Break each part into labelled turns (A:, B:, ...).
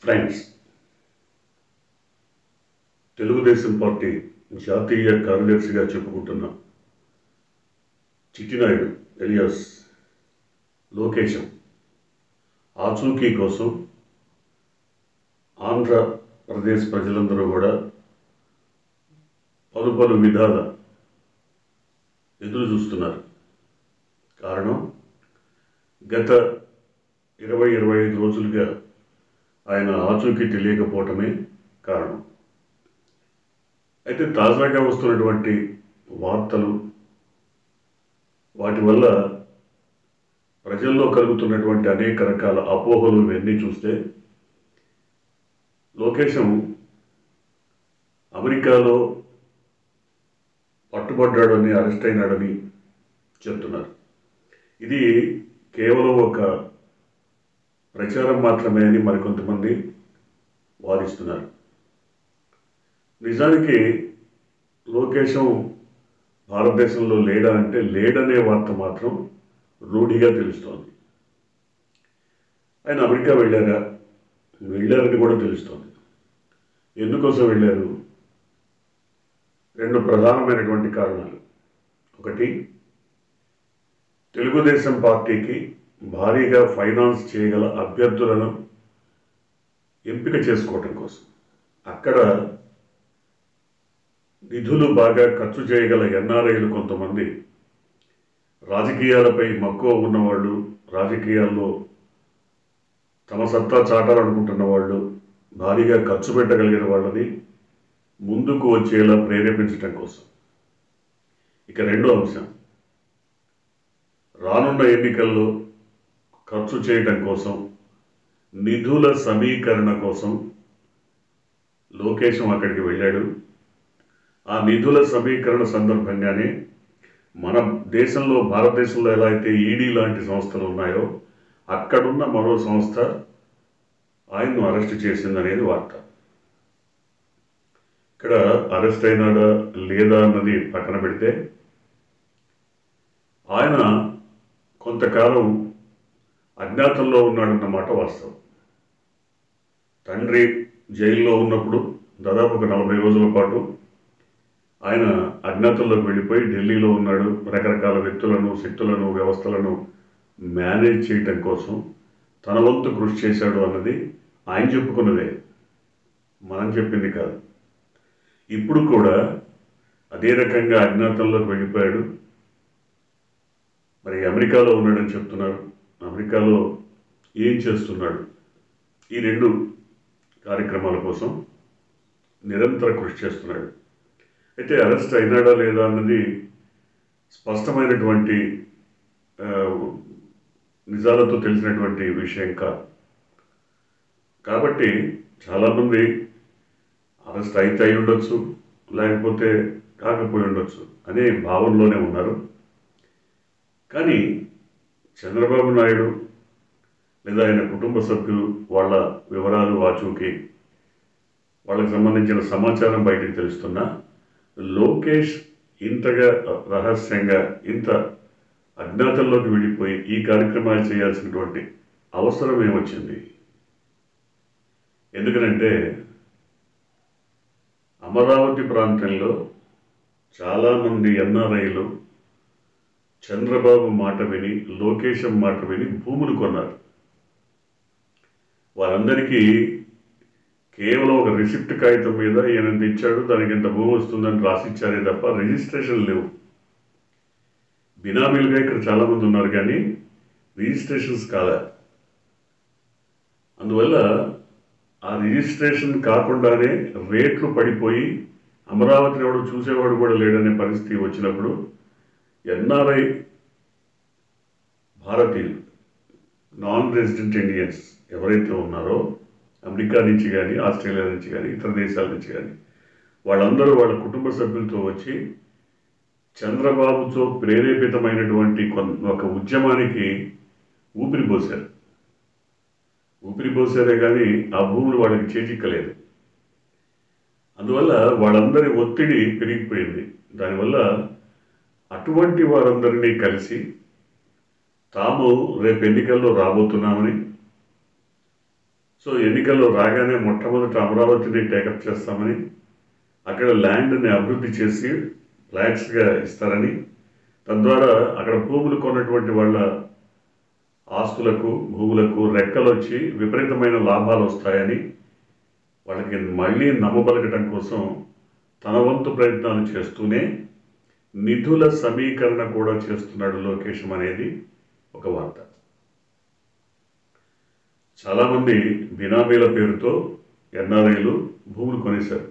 A: Friends, Telugu Desam party జాతీయ కార్యదర్శిగా చెప్పుకుంటున్న చిట్టినాయుడు ఎలియాస్ లోకేశం ఆచూకీ కోసం ఆంధ్రప్రదేశ్ ప్రజలందరూ కూడా పలు విధాల ఎదురు చూస్తున్నారు. కారణం, గత 20-25 రోజులుగా ఆయన ఆచూకీ తెలియకపోవటమే కారణం. అయితే తాజాగా వస్తున్నటువంటి వార్తలు, వాటి వల్ల ప్రజల్లో కలుగుతున్నటువంటి అనేక రకాల అపోహలు ఇవన్నీ చూస్తే లోకేశం అమెరికాలో పట్టుబడ్డాడని, అరెస్ట్ అయినాడని చెప్తున్నారు. ఇది కేవలం ఒక ప్రచారం మాత్రమే అని మరికొంతమంది వాదిస్తున్నారు. నిజానికి లోకేశం భారతదేశంలో లేడా అంటే లేడనే వార్త మాత్రం రూఢిగా తెలుస్తోంది. ఆయన అమెరికా వెళ్ళారని కూడా తెలుస్తోంది. ఎందుకోసం వెళ్ళారు? 2 ప్రధానమైనటువంటి కారణాలు. ఒకటి, తెలుగుదేశం పార్టీకి భారీగా ఫైనాన్స్ చేయగల అభ్యర్థులను ఎంపిక చేసుకోవటం కోసం. అక్కడ నిధులు బాగా ఖర్చు చేయగల ఎన్ఆర్ఐలు కొంతమంది, రాజకీయాలపై మక్కువ ఉన్నవాళ్ళు, రాజకీయాల్లో తమ సత్తా చాటాలనుకుంటున్న వాళ్ళు, భారీగా ఖర్చు పెట్టగలిగిన వాళ్ళని ముందుకు వచ్చేలా ప్రేరేపించటం కోసం. ఇక రెండో అంశం, రానున్న ఎన్నికల్లో ఖర్చు చేయటం కోసం, నిధుల సమీకరణ కోసం లోకేశం అక్కడికి వెళ్ళాడు. ఆ నిధుల సమీకరణ సందర్భంగానే మన దేశంలో, భారతదేశంలో ఎలా అయితే ఈడీ లాంటి సంస్థలు ఉన్నాయో అక్కడున్న మరో సంస్థ ఆయన్ను అరెస్ట్ చేసిందనేది వార్త. ఇక్కడ అరెస్ట్ అయినాడా లేదా అన్నది పక్కన పెడితే, ఆయన కొంతకాలం అజ్ఞాతంలో ఉన్నాడన్నమాట వాస్తవం. తండ్రి జైల్లో ఉన్నప్పుడు దాదాపు ఒక 40 రోజుల పాటు ఆయన అజ్ఞాతంలోకి వెళ్ళిపోయి ఢిల్లీలో ఉన్నాడు. రకరకాల వ్యక్తులను, శక్తులను, వ్యవస్థలను మేనేజ్ చేయటం కోసం తన వంతు కృషి చేశాడు అన్నది ఆయన చెప్పుకున్నదే, మనం చెప్పింది కాదు. ఇప్పుడు కూడా అదే రకంగా అజ్ఞాతంలోకి వెళ్ళిపోయాడు. మరి అమెరికాలో ఉన్నాడని చెప్తున్నారు. అమెరికాలో ఏం చేస్తున్నాడు? ఈ 2 కార్యక్రమాల కోసం నిరంతర కృషి చేస్తున్నాడు. అయితే అరెస్ట్ అయినాడా లేదా అన్నది స్పష్టమైనటువంటి నిజాలతో తెలిసినటువంటి విషయం కాదు. కాబట్టి చాలామంది అరెస్ట్ అయితే అయి ఉండొచ్చు, లేకపోతే కాకపోయి ఉండొచ్చు అనే భావనలోనే ఉన్నారు. కానీ చంద్రబాబు నాయుడు లేదా ఆయన కుటుంబ సభ్యులు, వాళ్ళ వివరాలు ఆచూకీ, వాళ్ళకి సంబంధించిన సమాచారం బయటికి తెలుస్తున్నా లోకేష్ ఇంతగా రహస్యంగా, ఇంత అజ్ఞాతంలోకి వెళ్ళిపోయి ఈ కార్యక్రమాలు చేయాల్సినటువంటి అవసరం ఏమొచ్చింది? ఎందుకనంటే అమరావతి ప్రాంతంలో చాలామంది ఎన్ఆర్ఐలు చంద్రబాబు మాట విని, లోకేశం మాట విని భూములు కొన్నారు. వారందరికీ కేవలం ఒక రిసిప్ట్ కాగితం మీద ఈయనంత ఇచ్చాడు, దానికి ఇంత భూమి వస్తుందని రాసిచ్చారే తప్ప రిజిస్ట్రేషన్ లేవు. బినామీలుగా ఇక్కడ చాలామంది ఉన్నారు, కానీ రిజిస్ట్రేషన్స్ కాలే. అందువల్ల ఆ రిజిస్ట్రేషన్ కాకుండానే రేట్లు పడిపోయి అమరావతిని ఎవడు చూసేవాడు కూడా లేడనే పరిస్థితి వచ్చినప్పుడు ఎన్ఆర్ఐ భారతీయులు, నాన్ రెసిడెంట్ ఇండియన్స్ ఎవరైతే ఉన్నారో అమెరికా నుంచి కానీ, ఆస్ట్రేలియా నుంచి కానీ, ఇతర దేశాల నుంచి కానీ, వాళ్ళందరూ వాళ్ళ కుటుంబ సభ్యులతో వచ్చి చంద్రబాబుతో ప్రేరేపితమైనటువంటి ఒక ఉద్యమానికి ఊపిరిపోసారే కానీ ఆ భూములు వాళ్ళకి చేజిక్కలేదు. అందువల్ల వాళ్ళందరి ఒత్తిడి పెరిగిపోయింది. దానివల్ల అటువంటి వారందరినీ కలిసి తాము రేపు ఎన్నికల్లో రాబోతున్నామని, సో ఎన్నికల్లో రాగానే మొట్టమొదట అమరావతిని టేకప్ చేస్తామని, అక్కడ ల్యాండ్ని అభివృద్ధి చేసి ఫ్లాట్స్గా ఇస్తారని, తద్వారా అక్కడ భూములు కొన్నటువంటి వాళ్ళ ఆస్తులకు భూములకు రెక్కలు వచ్చి విపరీతమైన లాభాలు వస్తాయని వాళ్ళకి మళ్ళీ నమ్మబలగటం కోసం తన వంతు ప్రయత్నాలు చేస్తూనే నిధుల సమీకరణ కూడా చేస్తున్నాడు లోకేశం అనేది ఒక వార్త. చాలామంది బినామీల పేరుతో ఎన్ఆర్ఐలు భూములు కొనేశారు.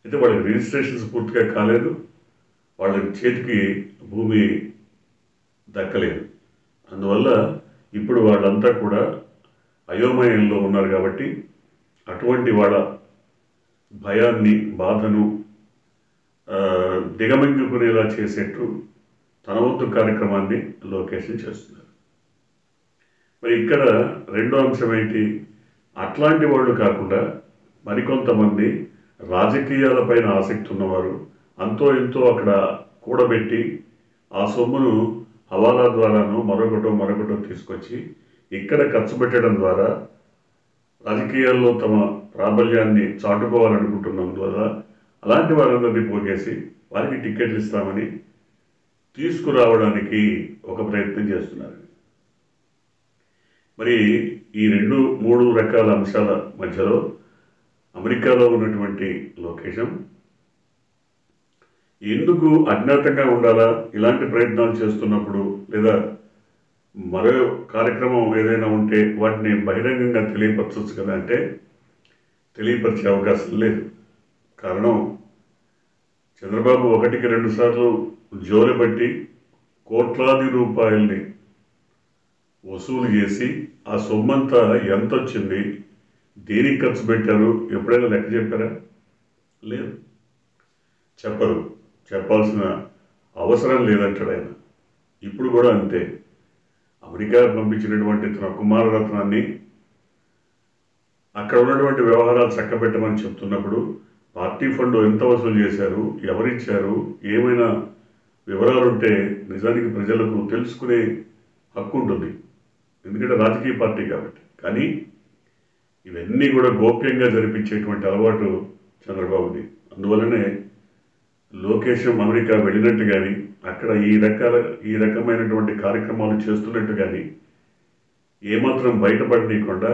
A: అయితే వాళ్ళకి రిజిస్ట్రేషన్స్ పూర్తిగా కాలేదు, వాళ్ళ చేతికి భూమి దక్కలేదు. అందువల్ల ఇప్పుడు వాళ్ళంతా కూడా అయోమయంలో ఉన్నారు. కాబట్టి అటువంటి వాళ్ళ భయాన్ని బాధను దిగమింగుకునేలా చేసేట్టు తన వంతు కార్యక్రమాన్ని లోకేషన్ చేస్తున్నారు. మరి ఇక్కడ రెండో అంశం ఏంటి? అట్లాంటి వాళ్ళు కాకుండా మరికొంతమంది రాజకీయాలపైన ఆసక్తి ఉన్నవారు అంతో ఎంతో అక్కడ కూడబెట్టి ఆ సొమ్మును హవాలా ద్వారానో మరొకటో తీసుకొచ్చి ఇక్కడ ఖర్చు పెట్టడం ద్వారా రాజకీయాల్లో తమ ప్రాబల్యాన్ని చాటుకోవాలనుకుంటున్నందువల్ల అలాంటి వారందరినీ పోగేసి వారికి టికెట్లు ఇస్తామని తీసుకురావడానికి ఒక ప్రయత్నం చేస్తున్నారు. మరి ఈ 2-3 రకాల అంశాల మధ్యలో అమెరికాలో ఉన్నటువంటి లోకేశం ఎందుకు అజ్ఞాతంగా ఉండాలా? ఇలాంటి ప్రయత్నాలు చేస్తున్నప్పుడు లేదా మరో కార్యక్రమం ఏదైనా ఉంటే వాటిని బహిరంగంగా తెలియపరచవచ్చు కదా అంటే తెలియపరిచే అవకాశం లేదు. కారణం, చంద్రబాబు 1-2 సార్లు జోలెబట్టి కోట్లాది రూపాయల్ని వసూలు చేసి ఆ సొమ్మంతా ఎంత వచ్చింది, దేనికి ఖర్చు పెట్టారు, ఎప్పుడైనా లెక్క చెప్పారా? లేదు, చెప్పరు. చెప్పాల్సిన అవసరం లేదంటాడు ఆయన. ఇప్పుడు కూడా అంతే. అమెరికా పంపించినటువంటి తన కుమారరత్నాన్ని అక్కడ ఉన్నటువంటి వ్యవహారాలు చక్కబెట్టమని చెప్తున్నప్పుడు పార్టీ ఫండ్ ఎంత వసూలు చేశారు, ఎవరిచ్చారు, ఏమైనా వివరాలుంటే నిజానికి ప్రజలకు తెలుసుకునే హక్కు ఉంటుంది, ఎందుకంటే రాజకీయ పార్టీ కాబట్టి. కానీ ఇవన్నీ కూడా గోప్యంగా జరిపించేటువంటి అలవాటు చంద్రబాబుది. అందువల్లనే లోకేశం అమెరికా వెళ్ళినట్టు కానీ అక్కడ ఈ రకమైనటువంటి కార్యక్రమాలు చేస్తున్నట్టు కానీ ఏమాత్రం బయటపడనీయకుండా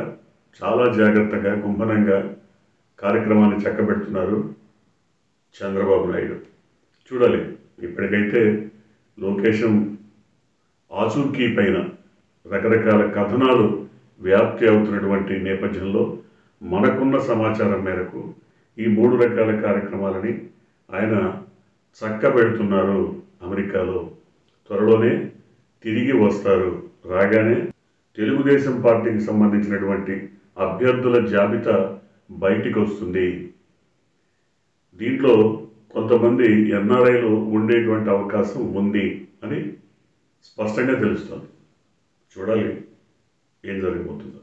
A: చాలా జాగ్రత్తగా గుంభనంగా కార్యక్రమాన్ని చక్కబెడుతున్నారు చంద్రబాబు నాయుడు. చూడాలి. ఇప్పటికైతే లోకేశం ఆచూకీ పైన రకరకాల కథనాలు వ్యాప్తి అవుతున్నటువంటి నేపథ్యంలో మనకున్న సమాచారం మేరకు ఈ 3 రకాల కార్యక్రమాలని ఆయన చక్కబెడుతున్నారు అమెరికాలో. త్వరలోనే తిరిగి వస్తారు. రాగానే తెలుగుదేశం పార్టీకి సంబంధించినటువంటి అభ్యర్థుల జాబితా బయటికి వస్తుంది. దీంట్లో కొంతమంది ఎన్ఆర్ఐలు ఉండేటువంటి అవకాశం ఉంది అని స్పష్టంగా తెలుస్తుంది. చూడాలి ఏం జరగబోతుందో.